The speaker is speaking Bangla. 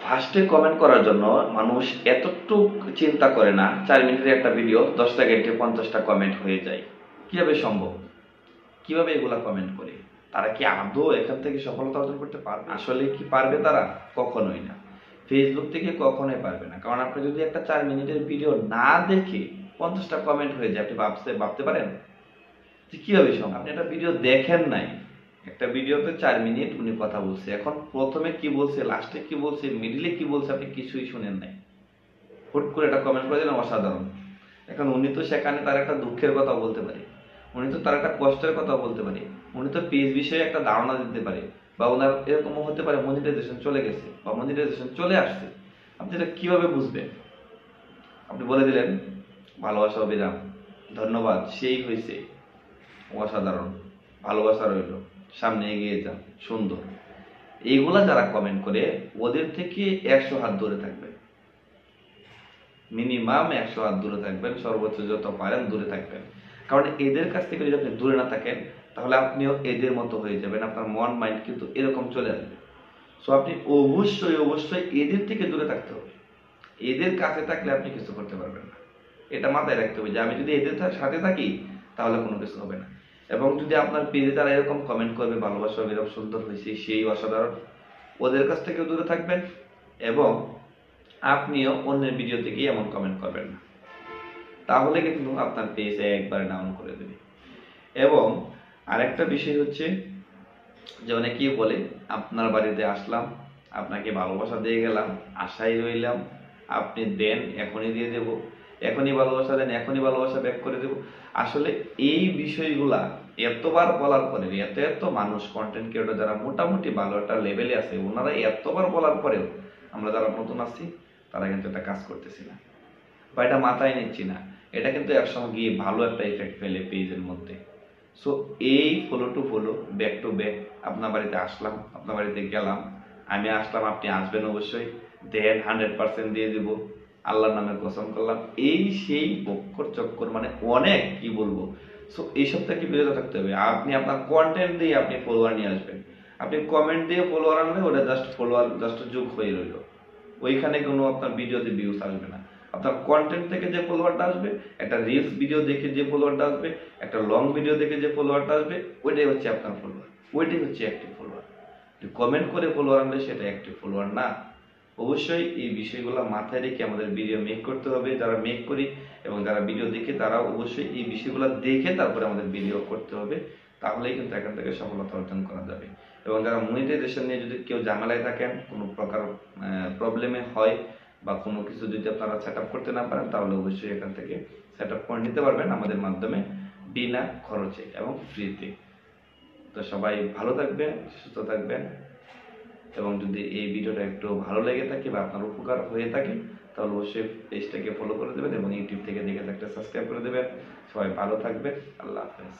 ফার্স্টে কমেন্ট করার জন্য মানুষ এতটুক চিন্তা করে না। 4 মিনিটের একটা ভিডিও 10 সেকেন্ডে 50টা কমেন্ট হয়ে যায়। কিভাবে সম্ভব? কিভাবে এগুলা কমেন্ট করে? তারা কি আদৌ এখান থেকে সফলতা অর্জন করতে পারবে? আসলে কি পারবে তারা? কখনোই না। ফেসবুক থেকে কখনোই পারবে না। কারণ আপনি যদি একটা 4 মিনিটের ভিডিও না দেখে 50টা কমেন্ট হয়ে যায়, আপনি ভাবতে পারেন যে কিভাবে সম্ভব? আপনি একটা ভিডিও দেখেন নাই, একটা ভিডিওতে 4 মিনিট উনি কথা বলছে, এখন প্রথমে কি বলছে, লাস্টে কি বলছে, মিডিলে কি বলছে আপনি কিছুই শুনেন নাই, হুট করে একটা কমেন্ট করে দিলেন অসাধারণ। এখন উনি তো সেখানে তার একটা দুঃখের কথা বলতে পারে, উনি তো তার একটা কষ্টের কথা বলতে পারে, উনি তো পেজ বিষয়ে একটা ধারণা দিতে পারে, বা ওনার এরকমও হতে পারে মনিটাইজেশন চলে গেছে বা মনিটাইজেশন চলে আসছে। আপনি এটা কিভাবে বুঝবেন? আপনি বলে দিলেন ভালোবাসা অবিরাম, ধন্যবাদ, সেই হয়েছে, অসাধারণ, ভালোবাসা রইল, সামনে এগিয়ে যান, সুন্দর। এইগুলা যারা কমেন্ট করে ওদের থেকে 100 হাত দূরে থাকবেন, মিনিমাম 100 হাত দূরে থাকবেন, সর্বোচ্চ যত পারেন দূরে থাকবেন। কারণ এদের কাছ থেকে যদি আপনি দূরে না থাকেন তাহলে আপনিও এদের মতো হয়ে যাবেন, আপনার মন মাইন্ড কিন্তু এরকম চলে আসবে। সো আপনি অবশ্যই এদের থেকে দূরে থাকতে হবে। এদের কাছে থাকলে আপনি কিছু করতে পারবেন না, এটা মাথায় রাখতে হবে যে আমি যদি এদের সাথে থাকি তাহলে কোনো কিছু হবে না। এবং যদি আপনার পেজে তারা এরকম কমেন্ট করবে ভালোবাসা এরকম সুন্দর হয়েছে, সেই অসাধারণ, ওদের কাছ থেকে দূরে থাকবেন এবং আপনিও অন্যের ভিডিও থেকে এমন কমেন্ট করবেন না, তাহলে কিন্তু আপনার পেজ একবার ডাউন করে দেবে। এবং আরেকটা বিষয় হচ্ছে যে অনেকেই বলে আপনার বাড়িতে আসলাম, আপনাকে ভালোবাসা দিয়ে গেলাম, আশায় রইলাম, আপনি দেন, এখনই দিয়ে দেব, এখনই ভালোবাসা দেন, এখনই ভালোবাসা ব্যাক করে দেব। আসলে এই বিষয়গুলা এতবার বলার পরে, এত মানুষ কন্টেন্ট ক্রিয়েটর যারা মোটামুটি ভালো একটা লেভেলে আছে, ওনারা এতবার বলার পরেও আমরা যারা নতুন আছি তারা কিন্তু এটা কাজ করতেছি না বা এটা মাথায় নিচ্ছি না। এটা কিন্তু একসময় গিয়ে ভালো একটা ইফেক্ট ফেলে পেজের মধ্যে। সো এই follow to follow, back to back, আপনার বাড়িতে আসলাম, আপনার বাড়িতে গেলাম, আমি আসলাম, আপনি আসবেন অবশ্যই, দেন 100% দিয়ে দিব, আল্লাহর নামের কসম করলাম, এই সেই বক্কর চক্কর, মানে অনেক কি বলবো। সো এইসব থেকে বিরত থাকতে হবে। আপনি আপনার কন্টেন্ট দিয়ে আপনি ফলোয়ার নিয়ে আসবেন। আপনি কমেন্ট দিয়ে ফলোয়ার আনলে ওটা জাস্ট ফলোয়ার, জাস্ট যোগ হয়ে রইল, ওইখানে কোনো আপনার ভিডিওতে ভিউজ আসবে না। আপনার কন্টেন্ট থেকে যে ফলোয়ারটা আসবে, একটা রিলস ভিডিও দেখে যে ফলোয়ারটা আসবে, একটা লং ভিডিও দেখে যে ফলোয়ারটা আসবে, ওইটাই হচ্ছে আপনার ফলোয়ার, ওইটাই হচ্ছে অ্যাক্টিভ ফলোয়ার। কমেন্ট করে ফলোয়ার আনলে সেটা অ্যাক্টিভ ফলোয়ার না। অবশ্যই এই বিষয়গুলো মাথায় রেখে আমাদের ভিডিও মেক করতে হবে, যারা মেক করি এবং যারা ভিডিও দেখে তারা অবশ্যই এই বিষয়গুলো দেখে তারপরে আমাদের ভিডিও করতে হবে, তাহলেই কিন্তু এখান থেকে সফলতা অর্জন করা যাবে। এবং যারা মনিটাইজেশন নিয়ে যদি কেউ ঝামেলায় থাকেন, কোনো প্রকার প্রবলেমে হয় বা কোনো কিছু যদি আপনারা সেট আপ করতে না পারেন, তাহলে অবশ্যই এখান থেকে সেট আপ করে নিতে পারবেন আমাদের মাধ্যমে, বিনা খরচে এবং ফ্রিতে। তো সবাই ভালো থাকবেন, সুস্থ থাকবেন, এবং যদি এই ভিডিওটা একটু ভালো লেগে থাকে বা আপনার উপকার হয়ে থাকে তাহলে অবশ্যই পেজটাকে ফলো করে দেবেন এবং ইউটিউব থেকে দেখে থাকলে সাবস্ক্রাইব করে দেবেন। সবাই ভালো থাকবেন, আল্লাহ হাফেজ।